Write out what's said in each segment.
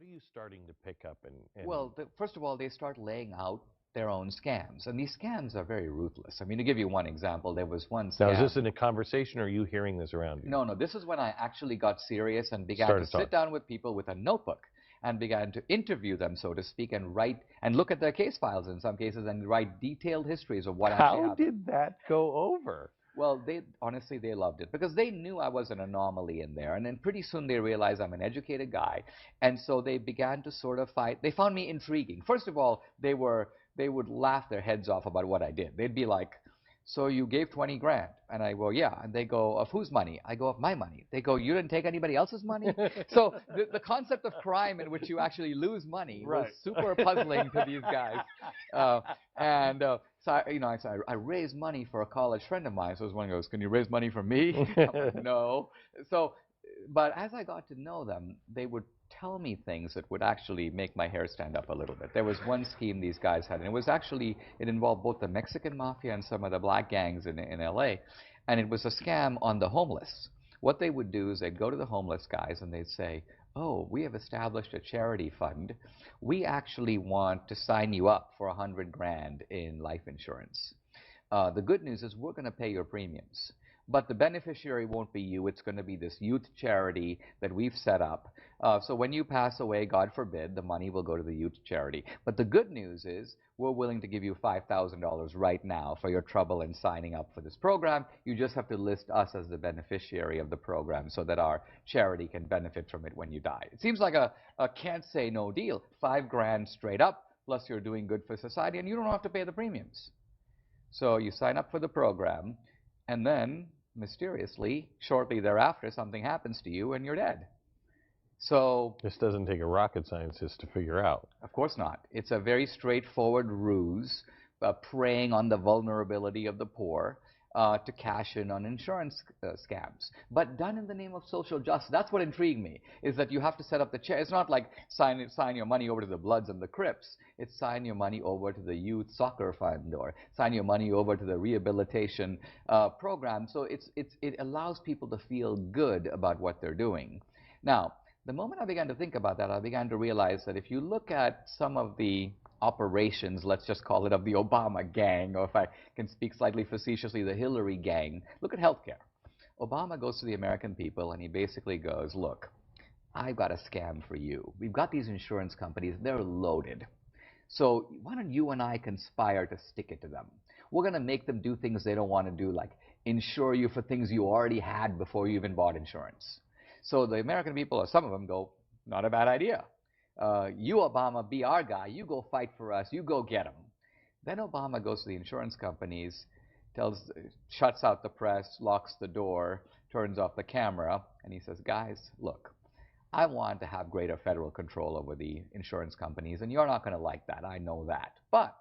are you starting to pick up and Well, first of all, they start laying out their own scams, and these scams are very ruthless. I mean, to give you one example, there was one now is scam. this in a conversation or are you hearing this around you? No, no, this is when I actually got serious and began to Started sit talking. down with people with a notebook and began to interview them, so to speak, and write and look at their case files in some cases and write detailed histories of what actually How happened. did that go over? Well, they honestly they loved it because they knew I was an anomaly in there, and then pretty soon they realized I'm an educated guy, and so they began to sort of fight. They found me intriguing. First of all, they would laugh their heads off about what I did. They'd be like, "So you gave 20 grand?" And I go, "Yeah." And they go, "Of whose money?" I go, "Of my money." They go, "You didn't take anybody else's money?" So the concept of crime in which you actually lose money was Right. super puzzling to these guys. Uh, and so I raised money for a college friend of mine. So one goes, "Can you raise money for me?" I'm like, "No." So, but as I got to know them, they would tell me things that would actually make my hair stand up a little bit. There was one scheme these guys had, and it involved both the Mexican mafia and some of the black gangs in LA, and it was a scam on the homeless. What they would do is they'd go to the homeless guys and they'd say, "Oh, we have established a charity fund. We actually want to sign you up for 100 grand in life insurance. The good news is we're going to pay your premiums. But the beneficiary won't be you. It's going to be this youth charity that we've set up. So when you pass away, God forbid, the money will go to the youth charity. But the good news is we're willing to give you $5,000 right now for your trouble in signing up for this program. You just have to list us as the beneficiary of the program so that our charity can benefit from it when you die." It seems like a can't say no deal. 5 grand straight up, plus you're doing good for society, and you don't have to pay the premiums. So you sign up for the program, and then, mysteriously, shortly thereafter, something happens to you and you're dead. So, This doesn't take a rocket scientist to figure out. of course not. It's a very straightforward ruse, preying on the vulnerability of the poor to cash in on insurance scams, but done in the name of social justice. That's what intrigued me, is that you have to set up the chair. It's not like sign your money over to the Bloods and the Crips. It's sign your money over to the youth soccer fund or sign your money over to the rehabilitation program. So it allows people to feel good about what they're doing. Now, the moment I began to think about that, I began to realize that if you look at some of the operations, let's just call it, of the Obama gang, or if I can speak slightly facetiously, the Hillary gang, look at healthcare. Obama goes to the American people and he basically goes, "Look, I've got a scam for you. We've got these insurance companies, they're loaded. So why don't you and I conspire to stick it to them? We're going to make them do things they don't want to do, like insure you for things you already had before you even bought insurance." So the American people, or some of them, go, "Not a bad idea. You, Obama, be our guy. You go fight for us. You go get them." Then Obama goes to the insurance companies, shuts out the press, locks the door, turns off the camera, and he says, "Guys, look, I want to have greater federal control over the insurance companies, and you're not going to like that. I know that. But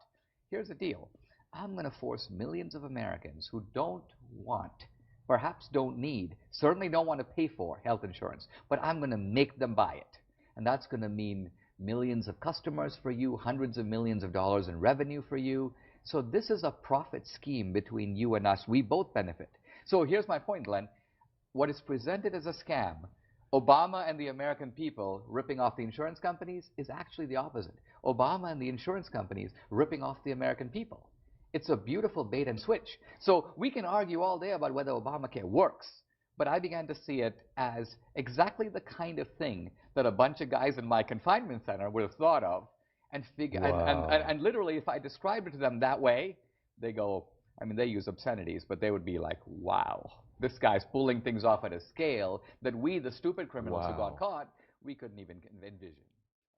here's the deal. I'm going to force millions of Americans who don't want, perhaps don't need, certainly don't want to pay for health insurance, but I'm going to make them buy it. And that's going to mean millions of customers for you, hundreds of millions of dollars in revenue for you. So this is a profit scheme between you and us. We both benefit." So here's my point, Glenn. What is presented as a scam, Obama and the American people ripping off the insurance companies, is actually the opposite. Obama and the insurance companies ripping off the American people. It's a beautiful bait and switch. So we can argue all day about whether Obamacare works, but I began to see it as exactly the kind of thing that a bunch of guys in my confinement center would have thought of and figure Wow. and literally, if I described it to them that way, they go, I mean, they use obscenities, but they would be like, "Wow, this guy's pulling things off at a scale that we, the stupid criminals who got Wow. caught, we couldn't even envision."